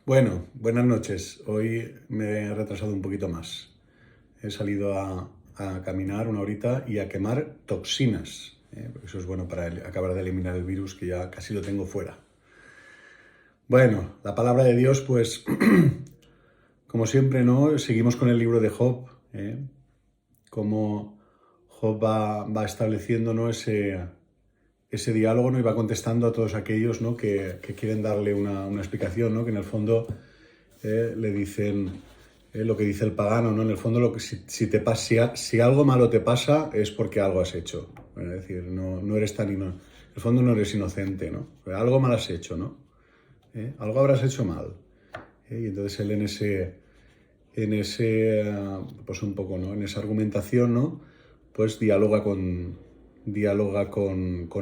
Bueno, buenas noches. Hoy me he retrasado un poquito más. He salido a caminar una horita y a quemar toxinas, porque eso es bueno para acabar de eliminar el virus que ya casi lo tengo fuera. Bueno, la palabra de Dios, pues, como siempre, ¿no? Seguimos con el libro de Job, cómo Job va estableciendo, ¿no? ese diálogo, ¿no? Y va contestando a todos aquellos, ¿no? que quieren darle una explicación, ¿no? Que en el fondo le dicen lo que dice el pagano, ¿no? En el fondo, si algo malo te pasa es porque algo has hecho. Es decir, no eres tan en el fondo no eres inocente, ¿no? Algo mal has hecho, ¿no? Algo habrás hecho mal. Y entonces él pues un poco, ¿no? En esa argumentación, ¿no? Pues dialoga con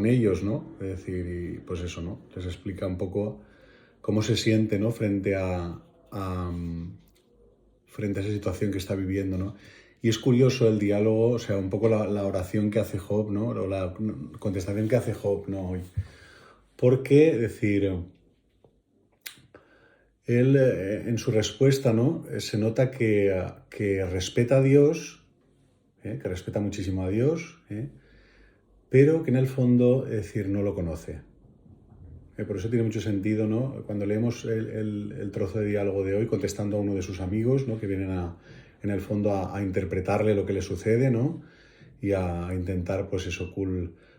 ellos, ¿no? Es decir, y pues eso, ¿no? Les explica un poco cómo se siente, ¿no? A, frente a esa situación que está viviendo, ¿no? Y es curioso el diálogo, o sea, un poco la oración que hace Job, ¿no? O la contestación que hace Job, ¿no? Hoy. Porque, decir, él en su respuesta, ¿no? Se nota que respeta a Dios, que respeta muchísimo a Dios, pero que en el fondo, es decir, no lo conoce. Por eso tiene mucho sentido, ¿no? Cuando leemos el trozo de diálogo de hoy, contestando a uno de sus amigos, ¿no? Que vienen en el fondo a interpretarle lo que le sucede, ¿no? Y a intentar, pues eso,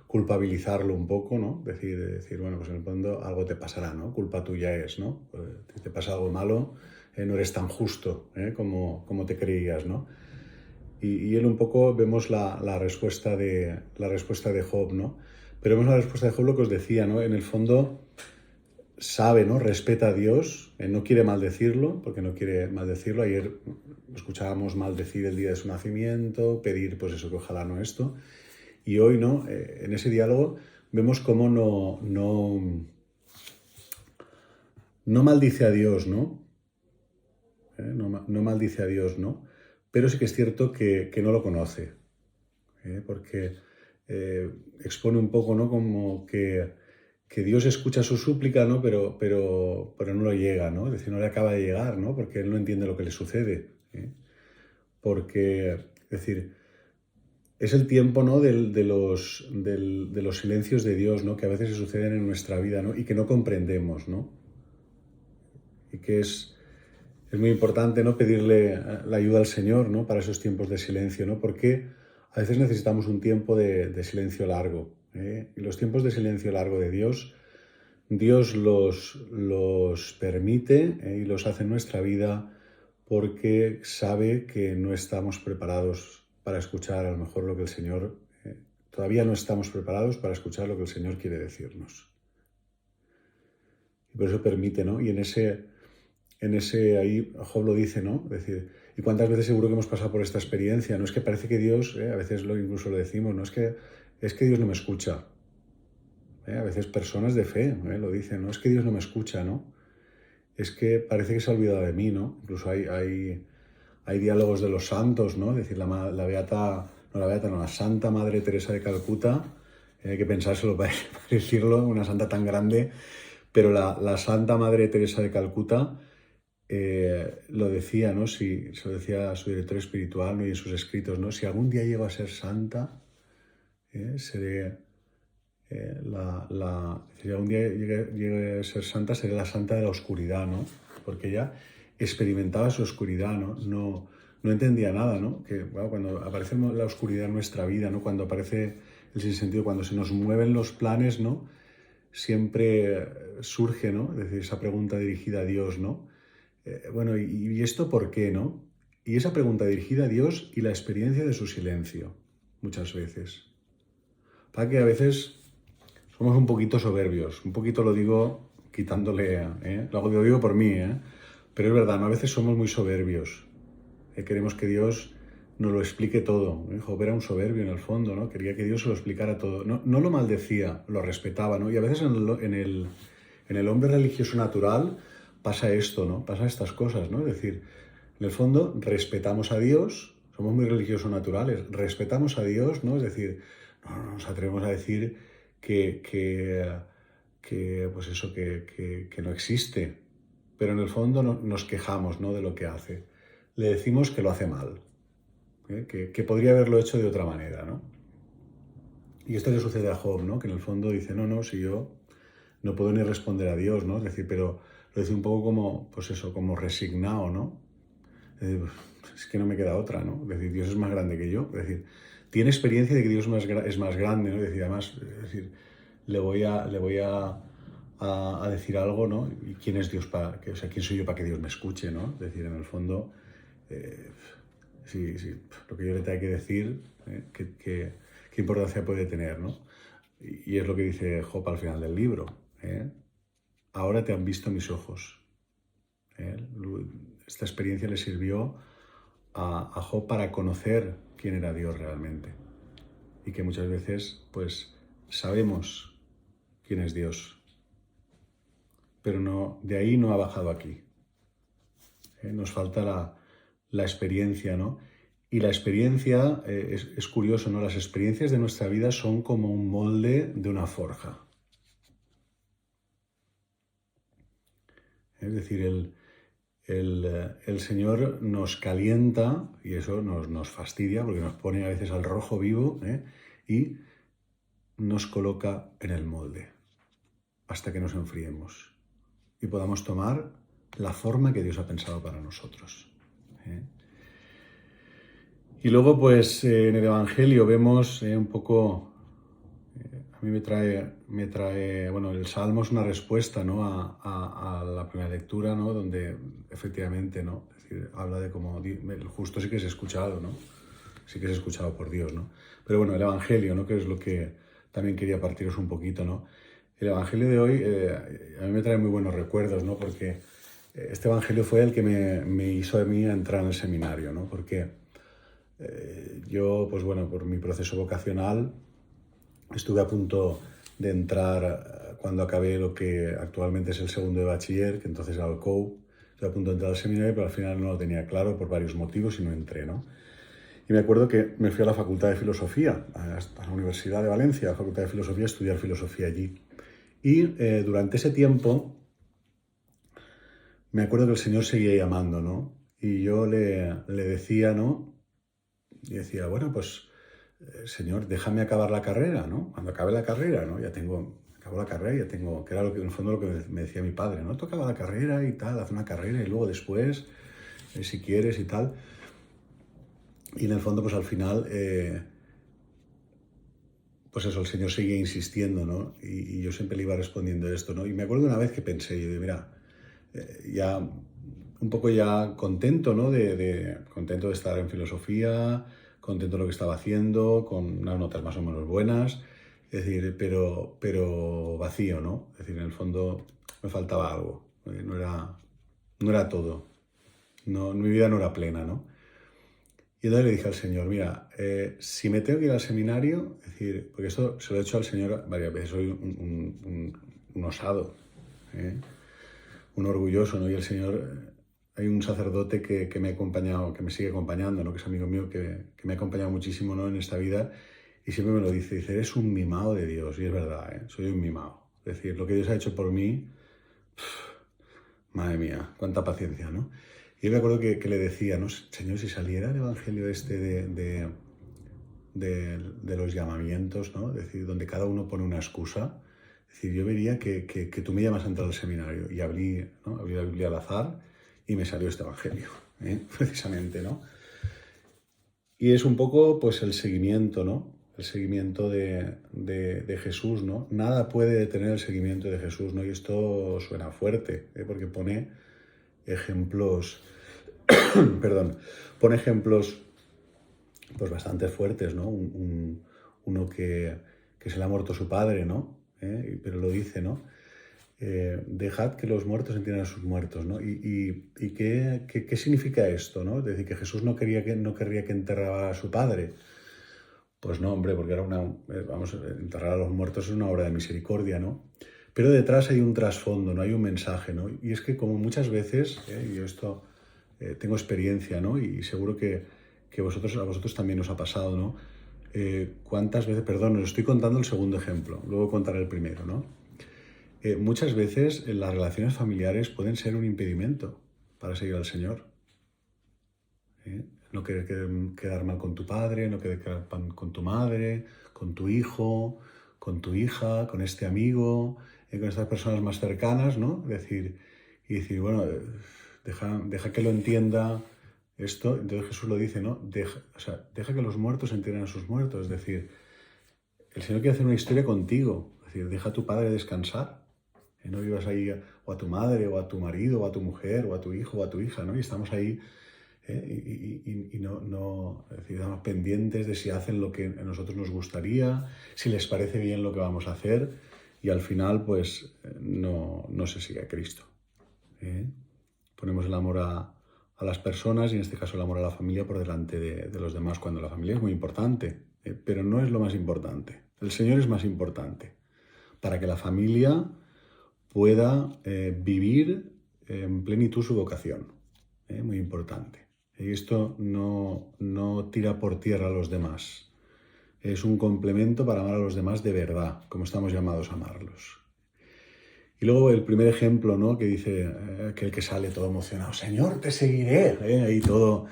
culpabilizarlo un poco, ¿no? Decir, bueno, pues en el fondo algo te pasará, ¿no? Culpa tuya es, ¿no? Si te pasa algo malo, no eres tan justo, como te creías, ¿no? Y él un poco vemos la respuesta de Job, ¿no? Pero vemos la respuesta de Job, lo que os decía, ¿no? En el fondo sabe, ¿no? Respeta a Dios, no quiere maldecirlo, porque no quiere maldecirlo. Ayer escuchábamos maldecir el día de su nacimiento, pedir, pues eso, que ojalá no esto. Y hoy, ¿no? En ese diálogo vemos cómo no maldice a Dios, ¿no? No maldice a Dios, ¿no? Pero sí que es cierto que no lo conoce, porque expone un poco, ¿no? Como que Dios escucha su súplica, ¿no? Pero no lo llega, ¿no? Es decir, no le acaba de llegar, ¿no? Porque él no entiende lo que le sucede. Porque, es decir, es el tiempo, ¿no? De los silencios de Dios, ¿no? Que a veces se suceden en nuestra vida, ¿no? Y que no comprendemos, ¿no? Y que es muy importante, ¿no? Pedirle la ayuda al Señor, ¿no? Para esos tiempos de silencio, ¿no? Porque a veces necesitamos un tiempo de silencio largo. Y los tiempos de silencio largo de Dios los permite, y los hace en nuestra vida porque sabe que no estamos preparados para escuchar a lo mejor lo que el Señor, todavía no estamos preparados para escuchar lo que el Señor quiere decirnos. Y por eso permite, ¿no? Y ahí Job lo dice, ¿no? Es decir, ¿y cuántas veces seguro que hemos pasado por esta experiencia? No es que parece que Dios, a veces incluso lo decimos, no es que Dios no me escucha. A veces personas de fe, lo dicen, no es que Dios no me escucha, ¿no? Es que parece que se ha olvidado de mí, ¿no? Incluso hay diálogos de los santos, ¿no? Es decir, la Santa Madre Teresa de Calcuta, hay que pensárselo para decirlo, una santa tan grande, pero la Santa Madre Teresa de Calcuta lo decía, ¿no? Se lo decía a su director espiritual, ¿no? Y en sus escritos, ¿no? Si algún día llego a ser santa, seré si algún día llegue a ser santa, seré la santa de la oscuridad, ¿no? Porque ella experimentaba su oscuridad, ¿no? No entendía nada, ¿no? Que bueno, cuando aparece la oscuridad en nuestra vida, ¿no? Cuando aparece el sinsentido, cuando se nos mueven los planes, ¿no? Siempre surge, ¿no? Es decir, esa pregunta dirigida a Dios, ¿no? Bueno, ¿y esto por qué, no? Y esa pregunta dirigida a Dios y la experiencia de su silencio, muchas veces. Para que a veces somos un poquito soberbios, un poquito lo digo quitándole, lo digo por mí, pero es verdad, ¿no? A veces somos muy soberbios, queremos que Dios nos lo explique todo. Job era un soberbio en el fondo, ¿no? Quería que Dios se lo explicara todo. No lo maldecía, lo respetaba, ¿no? Y a veces en el hombre religioso natural pasa esto, ¿no? Pasa estas cosas, ¿no? Es decir, en el fondo respetamos a Dios, somos muy religiosos naturales, respetamos a Dios, ¿no? Es decir, no nos atrevemos a decir que pues eso, que no existe, pero en el fondo nos quejamos, ¿no?, de lo que hace. Le decimos que lo hace mal, que podría haberlo hecho de otra manera, ¿no? Y esto le sucede a Job, ¿no?, que en el fondo dice, no, si yo no puedo ni responder a Dios, ¿no? Es decir, pero lo dice un poco como, pues eso, como resignado, ¿no? Es decir, es que no me queda otra, ¿no? Es decir, Dios es más grande que yo. Es decir, tiene experiencia de que Dios es más grande, ¿no? Es decir, además, le voy a decir algo, ¿no? ¿Y quién es Dios o sea, quién soy yo para que Dios me escuche, ¿no? Es decir, en el fondo, sí, lo que yo le tengo que decir, qué importancia puede tener, ¿no? Y es lo que dice Job al final del libro, ¿eh? Ahora te han visto mis ojos. Esta experiencia le sirvió a Job para conocer quién era Dios realmente. Y que muchas veces, pues, sabemos quién es Dios, pero no, de ahí no ha bajado aquí. Nos falta la experiencia, ¿no? Y la experiencia, es curioso, ¿no? Las experiencias de nuestra vida son como un molde de una forja. Es decir, el Señor nos calienta y eso nos fastidia porque nos pone a veces al rojo vivo, y nos coloca en el molde hasta que nos enfriemos y podamos tomar la forma que Dios ha pensado para nosotros. Y luego, pues, en el Evangelio vemos un poco, a mí me trae, bueno, el Salmo es una respuesta, ¿no?, a la primera lectura, ¿no?, donde efectivamente, ¿no?, es decir, habla de cómo el justo sí que es escuchado, ¿no?, sí que es escuchado por Dios, ¿no? Pero bueno, el Evangelio, ¿no?, que es lo que también quería partiros un poquito, ¿no? El Evangelio de hoy a mí me trae muy buenos recuerdos, ¿no?, porque este Evangelio fue el que me hizo a mí entrar en el seminario, ¿no? Porque yo, pues bueno, por mi proceso vocacional, estuve a punto de entrar cuando acabé lo que actualmente es el segundo de bachiller, que entonces era el COU. Estuve a punto de entrar al seminario, pero al final no lo tenía claro por varios motivos y no entré, ¿no? Y me acuerdo que me fui a la Facultad de Filosofía, a la Universidad de Valencia, a la Facultad de Filosofía, a estudiar filosofía allí. Y durante ese tiempo me acuerdo que el Señor seguía llamando, ¿no? Y yo le decía, ¿no? Y decía, bueno, pues, Señor, déjame acabar la carrera, ¿no? Cuando acabe la carrera, ¿no? Acabo la carrera y ya tengo, que era lo que, en el fondo lo que me decía mi padre, ¿no? Tú acaba la carrera y tal, haz una carrera y luego después, si quieres y tal. Y en el fondo, pues al final, pues eso, el Señor seguía insistiendo, ¿no? Y yo siempre le iba respondiendo esto, ¿no? Y me acuerdo una vez que pensé, yo digo, mira, ya un poco ya contento, ¿no? Contento de estar en filosofía, contento de lo que estaba haciendo, con unas notas más o menos buenas, es decir, pero vacío, ¿no? Es decir, en el fondo me faltaba algo, no era todo, no, mi vida no era plena, ¿no? Y entonces le dije al Señor, mira, si me tengo que ir al seminario, es decir, porque esto se lo he hecho al Señor varias veces, soy un osado, un orgulloso, ¿no? Y el Señor, hay un sacerdote que me ha acompañado, que me sigue acompañando, ¿no?, que es amigo mío, que me ha acompañado muchísimo, ¿no?, en esta vida, y siempre me lo dice, eres un mimado de Dios, y es verdad, soy un mimado. Es decir, lo que Dios ha hecho por mí, madre mía, cuánta paciencia, ¿no? Y yo me acuerdo que le decía, ¿no? Señor, si saliera el evangelio este de los llamamientos, ¿no? Es decir, donde cada uno pone una excusa, es decir, yo vería que tú me llamas a entrar al seminario y abrí la Biblia al azar y me salió este evangelio, precisamente, ¿no? Y es un poco, pues, el seguimiento, ¿no? El seguimiento de Jesús, ¿no? Nada puede detener el seguimiento de Jesús, ¿no? Y esto suena fuerte, porque pone ejemplos, perdón, pone ejemplos pues bastante fuertes, ¿no? Uno que se le ha muerto su padre, ¿no? Pero lo dice, ¿no? Dejad que los muertos entiendan a sus muertos, ¿no? ¿Y qué significa esto, ¿no? Es decir, que Jesús no querría que enterrara a su padre. Pues no, hombre, porque era enterrar a los muertos es una obra de misericordia, ¿no? Pero detrás hay un trasfondo, ¿no? Hay un mensaje, ¿no? Y es que como muchas veces, yo esto tengo experiencia, ¿no? Y seguro que a vosotros también os ha pasado, ¿no? ¿Cuántas veces, perdón, os estoy contando el segundo ejemplo, luego contaré el primero, ¿no? muchas veces las relaciones familiares pueden ser un impedimento para seguir al Señor. No querer quedar mal con tu padre, no querer quedar mal con tu madre, con tu hijo, con tu hija, con este amigo, con estas personas más cercanas, ¿no? Decir, bueno, deja que lo entienda esto. Entonces Jesús lo dice, ¿no? Deja que los muertos entierren a sus muertos. Es decir, el Señor quiere hacer una historia contigo. Es decir, deja a tu padre descansar. No vivas ahí o a tu madre, o a tu marido, o a tu mujer, o a tu hijo, o a tu hija, ¿no? Y estamos ahí y no es decir, estamos pendientes de si hacen lo que a nosotros nos gustaría, si les parece bien lo que vamos a hacer, y al final, pues, no se sigue a Cristo. Ponemos el amor a las personas, y en este caso el amor a la familia, por delante de los demás, cuando la familia es muy importante, pero no es lo más importante. El Señor es más importante para que la familia pueda vivir en plenitud su vocación. Muy importante. Y esto no tira por tierra a los demás. Es un complemento para amar a los demás de verdad, como estamos llamados a amarlos. Y luego el primer ejemplo, ¿no? Que dice aquel que sale todo emocionado: Señor, te seguiré. Ahí todo,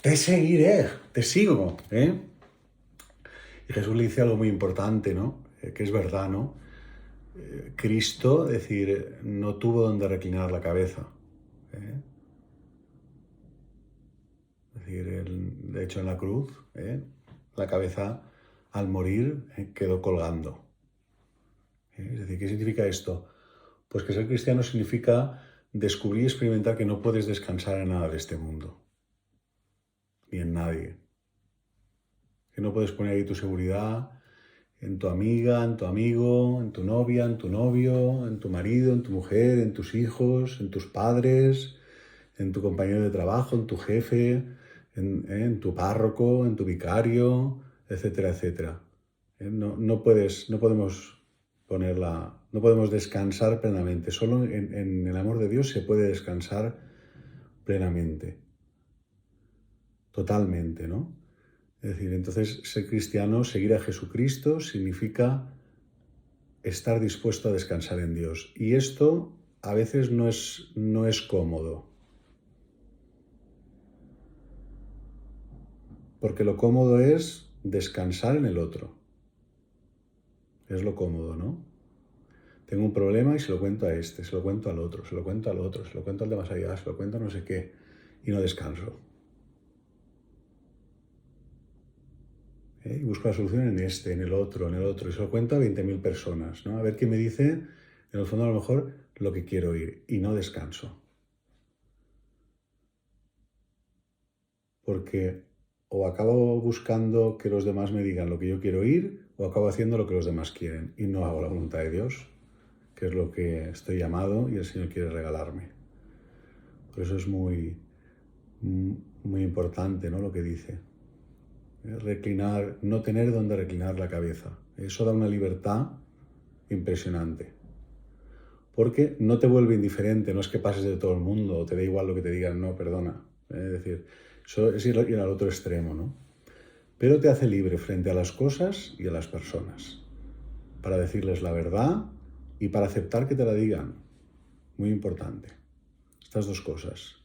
te seguiré, te sigo. Y Jesús le dice algo muy importante, ¿no? Que es verdad, ¿no? Cristo, es decir, no tuvo donde reclinar la cabeza. Es decir, de hecho en la cruz, la cabeza al morir quedó colgando. Es decir, ¿qué significa esto? Pues que ser cristiano significa descubrir y experimentar que no puedes descansar en nada de este mundo, ni en nadie. Que no puedes poner ahí tu seguridad en tu amiga, en tu amigo, en tu novia, en tu novio, en tu marido, en tu mujer, en tus hijos, en tus padres, en tu compañero de trabajo, en tu jefe, en tu párroco, en tu vicario, etcétera, etcétera. No podemos descansar plenamente. Solo en el amor de Dios se puede descansar plenamente, totalmente, ¿no? Es decir, entonces ser cristiano, seguir a Jesucristo, significa estar dispuesto a descansar en Dios. Y esto a veces no es cómodo. Porque lo cómodo es descansar en el otro. Es lo cómodo, ¿no? Tengo un problema y se lo cuento a este, se lo cuento al otro, se lo cuento al otro, se lo cuento al de más allá, se lo cuento a no sé qué, y no descanso. Y busco la solución en este, en el otro, y se lo cuento a 20.000 personas, ¿no? A ver qué me dice, en el fondo a lo mejor, lo que quiero oír, y no descanso. Porque o acabo buscando que los demás me digan lo que yo quiero oír, o acabo haciendo lo que los demás quieren, y no hago la voluntad de Dios, que es lo que estoy llamado y el Señor quiere regalarme. Por eso es muy importante, ¿no? Lo que dice. Reclinar, no tener donde reclinar la cabeza. Eso da una libertad impresionante. Porque no te vuelve indiferente, no es que pases de todo el mundo o te da igual lo que te digan, no, perdona. Es decir, eso es ir al otro extremo, ¿no? Pero te hace libre frente a las cosas y a las personas, para decirles la verdad y para aceptar que te la digan. Muy importante. Estas dos cosas.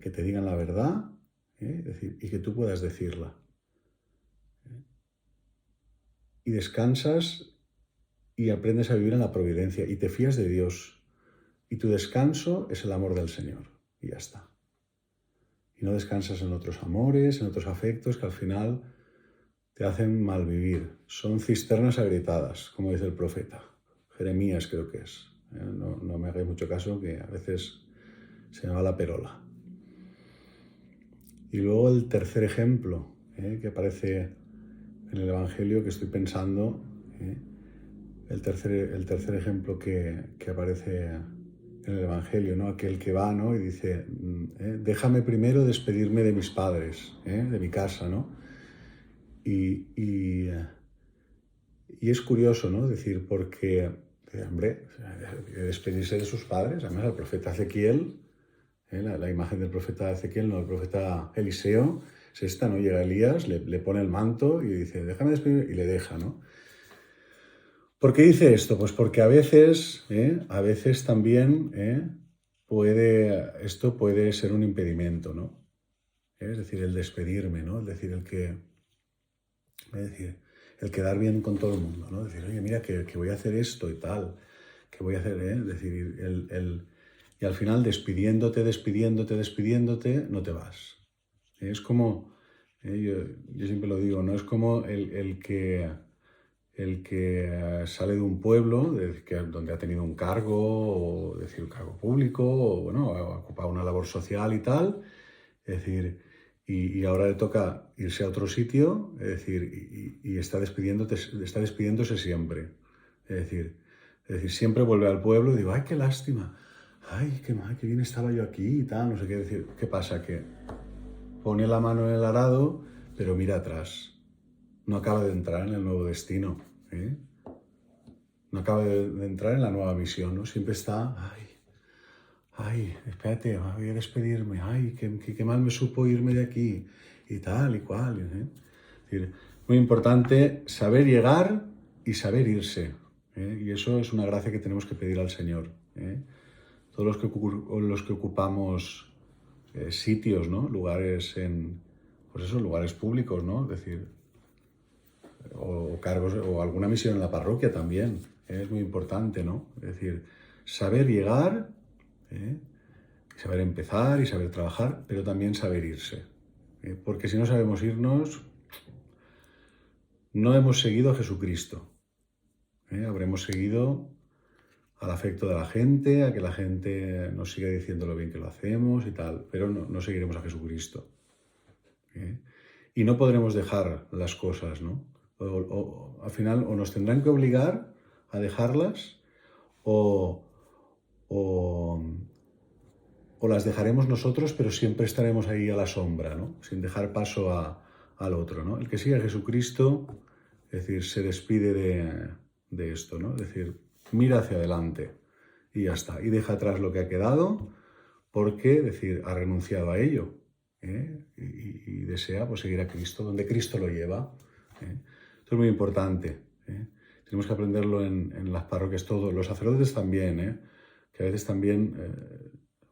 Que te digan la verdad, y que tú puedas decirla. Y descansas y aprendes a vivir en la providencia y te fías de Dios. Y tu descanso es el amor del Señor. Y ya está. Y no descansas en otros amores, en otros afectos que al final te hacen mal vivir. Son cisternas agrietadas, como dice el profeta. Jeremías creo que es. No me hagáis mucho caso, que a veces se me va la perola. Y luego el tercer ejemplo que aparece en el Evangelio, que estoy pensando, el tercer ejemplo que aparece en el Evangelio, ¿no? Aquel que va, ¿no? Y dice, déjame primero despedirme de mis padres, de mi casa, ¿no? Y es curioso, ¿no? Decir, porque, hombre, despedirse de sus padres, además el profeta Ezequiel, la imagen del profeta Ezequiel, no, el profeta Eliseo, es esta, ¿no? Llega Elías, le pone el manto y dice, déjame despedirme, y le deja, ¿no? ¿Por qué dice esto? Pues porque a veces también esto puede ser un impedimento, ¿no? Es decir, el despedirme, ¿no? Es decir, el quedar bien con todo el mundo, ¿no? Decir, oye, mira, que voy a hacer esto y tal, que voy a hacer, ¿eh? Es decir, y al final despidiéndote, no te vas. Es como, yo siempre lo digo, ¿no? Es como el que sale de un pueblo donde ha tenido un cargo, o decir, un cargo público, o bueno, ha ocupado una labor social y tal, es decir, y ahora le toca irse a otro sitio, es decir, y está despidiéndose siempre. Es decir, siempre vuelve al pueblo y digo, ay, qué lástima, ay, qué mal, qué bien estaba yo aquí y tal, no sé qué decir. ¿Qué pasa? Que pone la mano en el arado, pero mira atrás. No acaba de entrar en el nuevo destino, ¿eh? No acaba de entrar en la nueva misión, ¿no? Siempre está, ay, espérate, voy a despedirme, ay, qué mal me supo irme de aquí, y tal y cual, ¿eh? Es decir, muy importante saber llegar y saber irse, ¿eh? Y eso es una gracia que tenemos que pedir al Señor, ¿eh? Todos los que ocupamos sitios, ¿no? Lugares lugares públicos, ¿no? Es decir, o cargos o alguna misión en la parroquia también, es muy importante, ¿no? Es decir, saber llegar, ¿eh? Saber empezar y saber trabajar, pero también saber irse. Porque si no sabemos irnos, no hemos seguido a Jesucristo. Habremos seguido al afecto de la gente, a que la gente nos siga diciendo lo bien que lo hacemos y tal, pero no seguiremos a Jesucristo. Y no podremos dejar las cosas, ¿no? Al final, o nos tendrán que obligar a dejarlas, o, o, o las dejaremos nosotros, pero siempre estaremos ahí a la sombra, ¿no? Sin dejar paso al otro, ¿no? El que sigue a Jesucristo, es decir, se despide de esto, ¿no? Es decir, mira hacia adelante y ya está. Y deja atrás lo que ha quedado porque, es decir, ha renunciado a ello, ¿eh? Y desea pues, seguir a Cristo, donde Cristo lo lleva, ¿eh? Esto es muy importante, ¿eh? Tenemos que aprenderlo en las parroquias todos, los sacerdotes también, ¿eh? Que a veces también,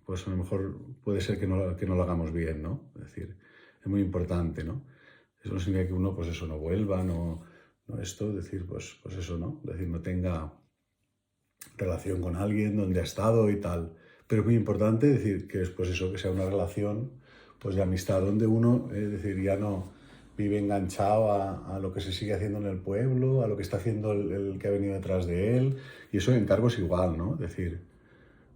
pues a lo mejor puede ser que no lo hagamos bien, ¿no? Es decir, es muy importante, ¿no? Eso no significa que uno, pues eso, no vuelva, no esto, decir, pues eso, ¿no? Es decir, no tenga relación con alguien donde ha estado y tal. Pero es muy importante decir que es pues eso, que sea una relación pues de amistad donde uno, es decir, ya no vive enganchado a lo que se sigue haciendo en el pueblo, a lo que está haciendo el que ha venido detrás de él. Y eso en cargos igual, ¿no? Es decir,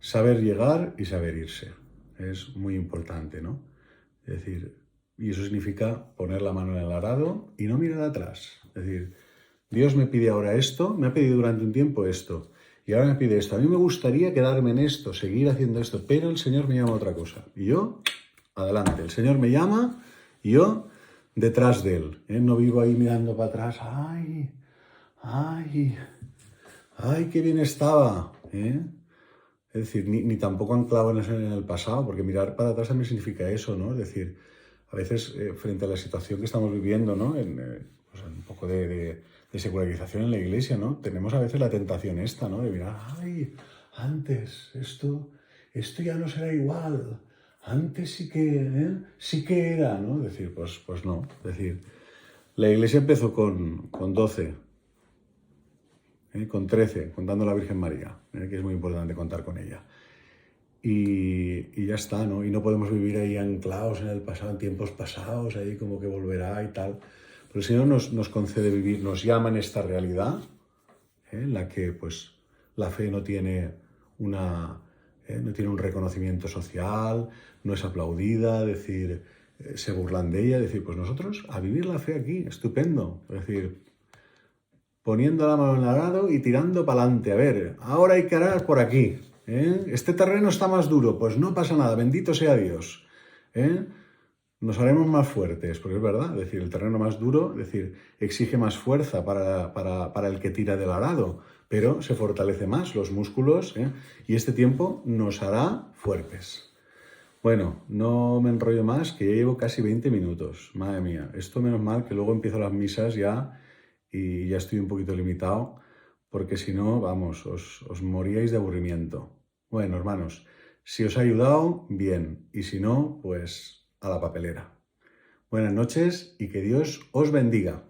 saber llegar y saber irse. Es muy importante, ¿no? Es decir, y eso significa poner la mano en el arado y no mirar atrás. Es decir, Dios me pide ahora esto, me ha pedido durante un tiempo esto, y ahora me pide esto. A mí me gustaría quedarme en esto, seguir haciendo esto, pero el Señor me llama a otra cosa. Y yo, adelante. El Señor me llama y yo detrás de Él. No vivo ahí mirando para atrás. ¡Ay! ¡Ay! ¡Ay, qué bien estaba! Es decir, ni tampoco anclado en el pasado, porque mirar para atrás también significa eso, ¿no? Es decir, a veces frente a la situación que estamos viviendo, ¿no? Pues un poco de secularización en la iglesia, ¿no? Tenemos a veces la tentación esta, ¿no? De mirar, ay, antes esto ya no será igual, antes sí que era, ¿no? Es decir, pues no. Es decir, la iglesia empezó con 12, con 13, contando a la Virgen María, que es muy importante contar con ella. Y ya está, ¿no? Y no podemos vivir ahí anclados en el pasado, en tiempos pasados, ahí como que volverá y tal. Pero el Señor nos concede vivir, nos llama en esta realidad, en la que pues la fe no tiene no tiene un reconocimiento social, no es aplaudida, es decir, se burlan de ella, es decir, pues nosotros a vivir la fe aquí, estupendo, es decir, poniendo la mano en el arado y tirando para adelante. A ver, ahora hay que arar por aquí. Este terreno está más duro, pues no pasa nada, bendito sea Dios. Nos haremos más fuertes, porque es verdad, es decir, el terreno más duro, es decir, exige más fuerza para el que tira del arado, pero se fortalece más los músculos, y este tiempo nos hará fuertes. Bueno, no me enrollo más, que ya llevo casi 20 minutos. Madre mía, esto menos mal que luego empiezo las misas ya y ya estoy un poquito limitado porque si no, vamos, os moríais de aburrimiento. Bueno, hermanos, si os ha ayudado, bien, y si no, pues a la papelera. Buenas noches y que Dios os bendiga.